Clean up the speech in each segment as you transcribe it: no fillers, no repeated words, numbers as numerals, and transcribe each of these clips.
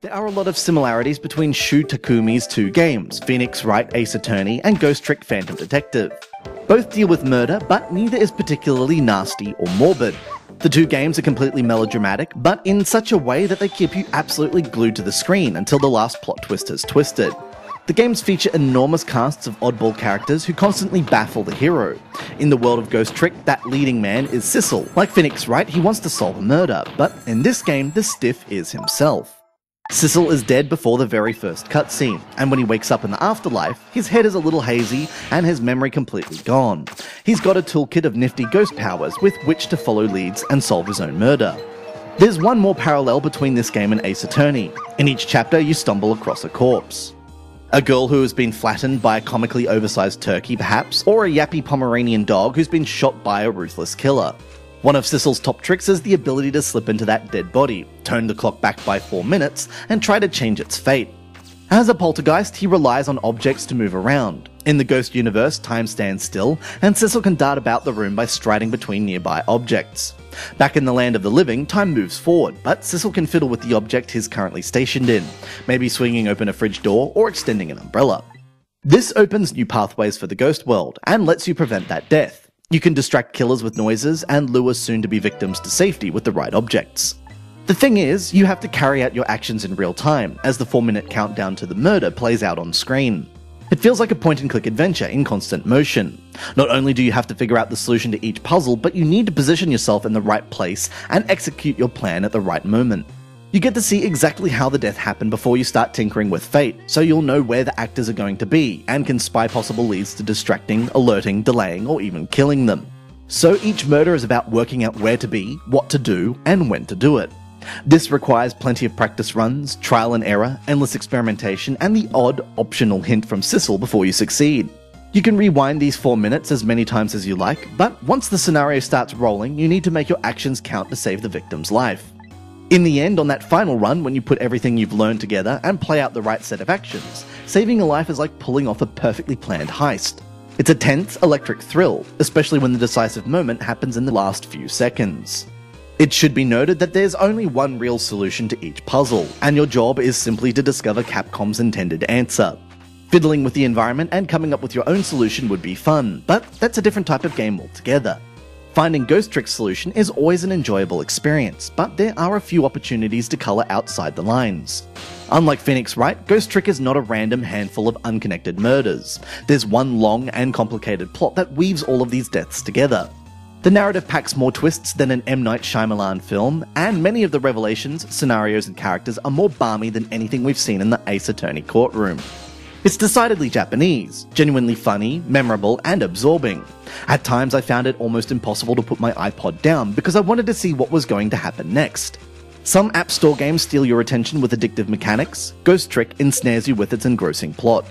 There are a lot of similarities between Shu Takumi's two games, Phoenix Wright Ace Attorney and Ghost Trick Phantom Detective. Both deal with murder, but neither is particularly nasty or morbid. The two games are completely melodramatic, but in such a way that they keep you absolutely glued to the screen until the last plot twist is twisted. The games feature enormous casts of oddball characters who constantly baffle the hero. In the world of Ghost Trick, that leading man is Sissel. Like Phoenix Wright, he wants to solve a murder, but in this game, the stiff is himself. Sissel is dead before the very first cutscene, and when he wakes up in the afterlife, his head is a little hazy and his memory completely gone. He's got a toolkit of nifty ghost powers with which to follow leads and solve his own murder. There's one more parallel between this game and Ace Attorney. In each chapter, you stumble across a corpse. A girl who has been flattened by a comically oversized turkey, perhaps, or a yappy Pomeranian dog who's been shot by a ruthless killer. One of Sissel's top tricks is the ability to slip into that dead body, turn the clock back by 4 minutes, and try to change its fate. As a poltergeist, he relies on objects to move around. In the Ghost universe, time stands still, and Sissel can dart about the room by striding between nearby objects. Back in the land of the living, time moves forward, but Sissel can fiddle with the object he's currently stationed in, maybe swinging open a fridge door or extending an umbrella. This opens new pathways for the ghost world, and lets you prevent that death. You can distract killers with noises and lure soon-to-be victims to safety with the right objects. The thing is, you have to carry out your actions in real time, as the 4-minute countdown to the murder plays out on screen. It feels like a point-and-click adventure in constant motion. Not only do you have to figure out the solution to each puzzle, but you need to position yourself in the right place and execute your plan at the right moment. You get to see exactly how the death happened before you start tinkering with fate, so you'll know where the actors are going to be, and can spy possible leads to distracting, alerting, delaying, or even killing them. So each murder is about working out where to be, what to do, and when to do it. This requires plenty of practice runs, trial and error, endless experimentation, and the odd, optional hint from Sissel before you succeed. You can rewind these 4 minutes as many times as you like, but once the scenario starts rolling, you need to make your actions count to save the victim's life. In the end, on that final run, when you put everything you've learned together and play out the right set of actions, saving a life is like pulling off a perfectly planned heist. It's a tense, electric thrill, especially when the decisive moment happens in the last few seconds. It should be noted that there's only one real solution to each puzzle, and your job is simply to discover Capcom's intended answer. Fiddling with the environment and coming up with your own solution would be fun, but that's a different type of game altogether. Finding Ghost Trick's solution is always an enjoyable experience, but there are a few opportunities to colour outside the lines. Unlike Phoenix Wright, Ghost Trick is not a random handful of unconnected murders. There's one long and complicated plot that weaves all of these deaths together. The narrative packs more twists than an M. Night Shyamalan film, and many of the revelations, scenarios and characters are more balmy than anything we've seen in the Ace Attorney courtroom. It's decidedly Japanese, genuinely funny, memorable, and absorbing. At times I found it almost impossible to put my iPod down because I wanted to see what was going to happen next. Some App Store games steal your attention with addictive mechanics. Ghost Trick ensnares you with its engrossing plot.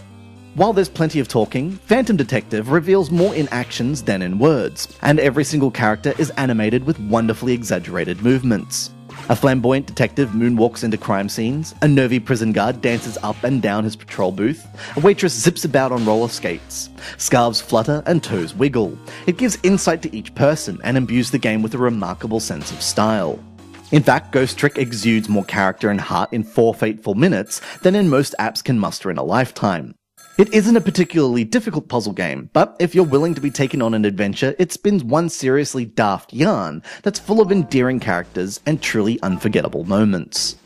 While there's plenty of talking, Phantom Detective reveals more in actions than in words, and every single character is animated with wonderfully exaggerated movements. A flamboyant detective moonwalks into crime scenes, a nervy prison guard dances up and down his patrol booth, a waitress zips about on roller skates, scarves flutter and toes wiggle. It gives insight to each person and imbues the game with a remarkable sense of style. In fact, Ghost Trick exudes more character and heart in 4 fateful minutes than in most apps can muster in a lifetime. It isn't a particularly difficult puzzle game, but if you're willing to be taken on an adventure, it spins one seriously daft yarn that's full of endearing characters and truly unforgettable moments.